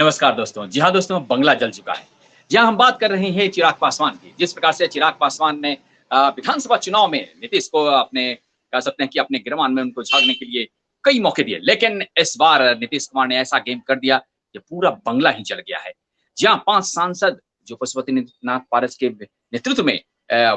नमस्कार दोस्तों। जी हाँ दोस्तों, बंगला जल चुका है। जी हाँ, हम बात कर रहे हैं चिराग पासवान की। जिस प्रकार से चिराग पासवान ने विधानसभा चुनाव में नीतीश को अपने कह सकते हैं कि अपने गिरबान में उनको झाड़ने के लिए कई मौके दिए। लेकिन इस बार नीतीश कुमार ने ऐसा गेम कर दिया कि पूरा बंगला ही जल गया है। जी हाँ, 5 सांसद जो पशुपतिनाथ पारस के नेतृत्व में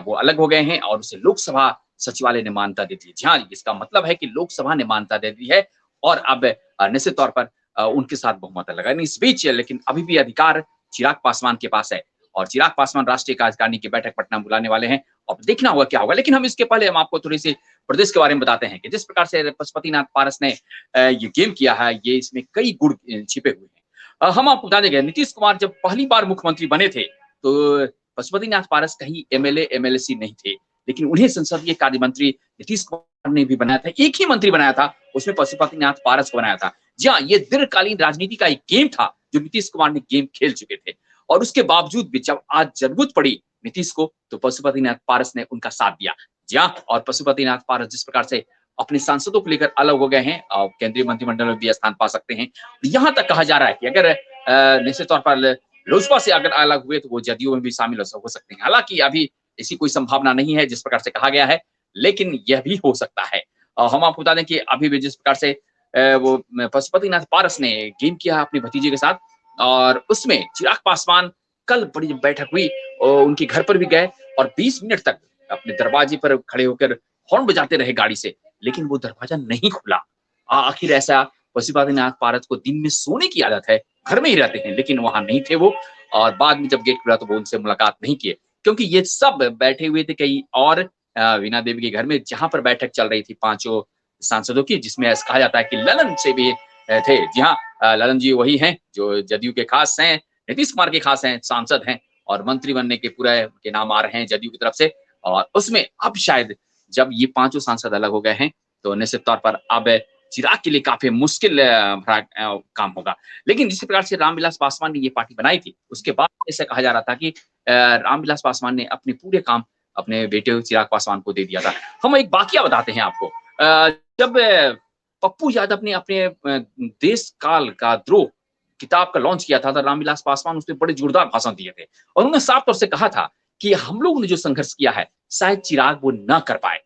वो अलग हो गए हैं और उसे लोकसभा सचिवालय ने मान्यता दे दी। जी हाँ, इसका मतलब है कि लोकसभा ने मान्यता दे दी है और अब निश्चित तौर पर उनके साथ बहुमत लगा। इस बीच लेकिन अभी भी अधिकार चिराग पासवान के पास है और चिराग पासवान राष्ट्रीय कार्यकारिणी की बैठक पटना में बुलाने वाले हैं। अब देखना होगा क्या होगा। लेकिन हम इसके पहले हम आपको थोड़ी-सी प्रदेश के बारे में बताते हैं कि जिस प्रकार से पशुपतिनाथ पारस ने ये गेम किया है, ये इसमें कई गुण छिपे हुए हैं। हम आपको बता देंगे नीतीश कुमार जब पहली बार मुख्यमंत्री बने थे, तो पशुपतिनाथ पारस कहीं एमएलए, एमएलसी नहीं थे। लेकिन उन्हें संसदीय कार्य मंत्री नीतीश कुमार ने भी बनाया था। एक ही मंत्री बनाया था, उसमें पशुपतिनाथ पारस को बनाया था। जी हाँ, ये दीर्घकालीन राजनीति का एक गेम था, जो नीतीश कुमार ने गेम खेल चुके थे और उसके बावजूद भी जब आज जरूरत पड़ी नीतीश को, तो पशुपतिनाथ पारस ने उनका साथ दिया। जी हाँ, और पशुपतिनाथ पारस जिस प्रकार से अपने सांसदों को लेकर अलग हो गए हैं और केंद्रीय मंत्रिमंडल में भी स्थान पा सकते हैं। यहाँ तक कहा जा रहा है कि अगर निश्चित तौर पर लोजपा से अगर अलग हुए, तो वो जदयू में भी शामिल हो सकते हैं। हालांकि अभी ऐसी कोई संभावना नहीं है जिस प्रकार से कहा गया है, लेकिन यह भी हो सकता है। हम आपको बता दें कि अभी भी जिस प्रकार से वो पशुपतिनाथ पारस ने गेम किया अपने भतीजे के साथ और उसमें चिराग पासवान कल बड़ी बैठक हुई और उनके घर पर भी गए और 20 मिनट तक अपने दरवाजे पर खड़े होकर हॉर्न बजाते रहे गाड़ी से, लेकिन वो दरवाजा नहीं खुला। आखिर ऐसा पशुपतिनाथ पारस को दिन में सोने की आदत है, घर में ही रहते हैं, लेकिन वहां नहीं थे वो और बाद में जब गेट खुला तो वो उनसे मुलाकात नहीं किए क्योंकि ये सब बैठे हुए थे कहीं और वीणा देवी के घर में जहां पर बैठक चल रही थी पांचों सांसदों की, जिसमें ऐसा कहा जाता है कि ललन से भी थे। जी हाँ, ललन जी वही हैं जो जदयू के खास हैं, नीतीश कुमार के खास हैं, सांसद हैं और मंत्री बनने के पूरे के नाम आ रहे हैं जदयू की तरफ से। और उसमें अब शायद जब ये पांचों सांसद अलग हो गए हैं, तो निश्चित तौर पर अब चिराग के लिए काफी मुश्किल भरा काम होगा। लेकिन जिस प्रकार से रामविलास पासवान ने ये पार्टी बनाई थी, उसके बाद ऐसा कहा जा रहा था कि रामविलास पासवान ने अपने पूरे काम अपने बेटे चिराग पासवान को दे दिया था। हम एक वाकया बताते हैं आपको। जब पप्पू यादव ने अपने देश काल का द्रोह किताब का लॉन्च किया था, तो रामविलास पासवान उसमें बड़े जोरदार भाषण दिए थे और उन्होंने साफ तौर से कहा था कि हम लोगों ने जो संघर्ष किया है, शायद चिराग वो ना कर पाए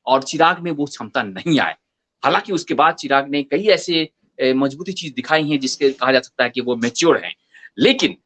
और चिराग में वो क्षमता नहीं आए। हालांकि उसके बाद चिराग ने कई ऐसे मजबूती चीज दिखाई हैं जिसके कहा जा सकता है कि वो मैच्योर हैं। लेकिन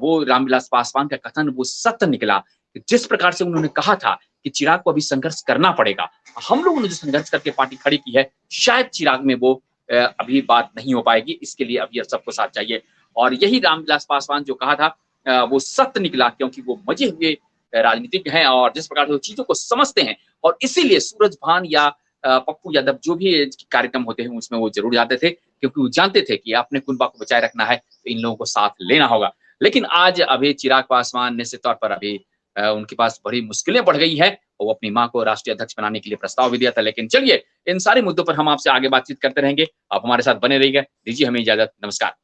वो रामविलास पासवान का कथन वो सत्य निकला। जिस प्रकार से उन्होंने कहा था कि चिराग को अभी संघर्ष करना पड़ेगा, हम लोगों ने जो संघर्ष करके पार्टी खड़ी की है, शायद चिराग में वो अभी बात नहीं हो पाएगी। इसके लिए अभी सबको साथ चाहिए और यही रामविलास पासवान जो कहा था वो सत्य निकला क्योंकि वो मजे हुए राजनीतिज्ञ हैं और जिस प्रकार से वो चीजों को समझते हैं और इसीलिए सूरजभान या पप्पू यादव जो भी कार्यक्रम होते हैं उसमें वो जरूर जाते थे क्योंकि वो जानते थे कि अपने कुनबा को बचाए रखना है तो इन लोगों को साथ लेना होगा। लेकिन आज अभी चिराग पासवान निश्चित तौर पर अभी उनके पास बड़ी मुश्किलें बढ़ गई है और वो अपनी मां को राष्ट्रीय अध्यक्ष बनाने के लिए प्रस्ताव भी दिया था। लेकिन चलिए इन सारे मुद्दों पर हम आपसे आगे बातचीत करते रहेंगे। आप हमारे साथ बने रहिएगा। दीजिए हमें इजाजत। नमस्कार।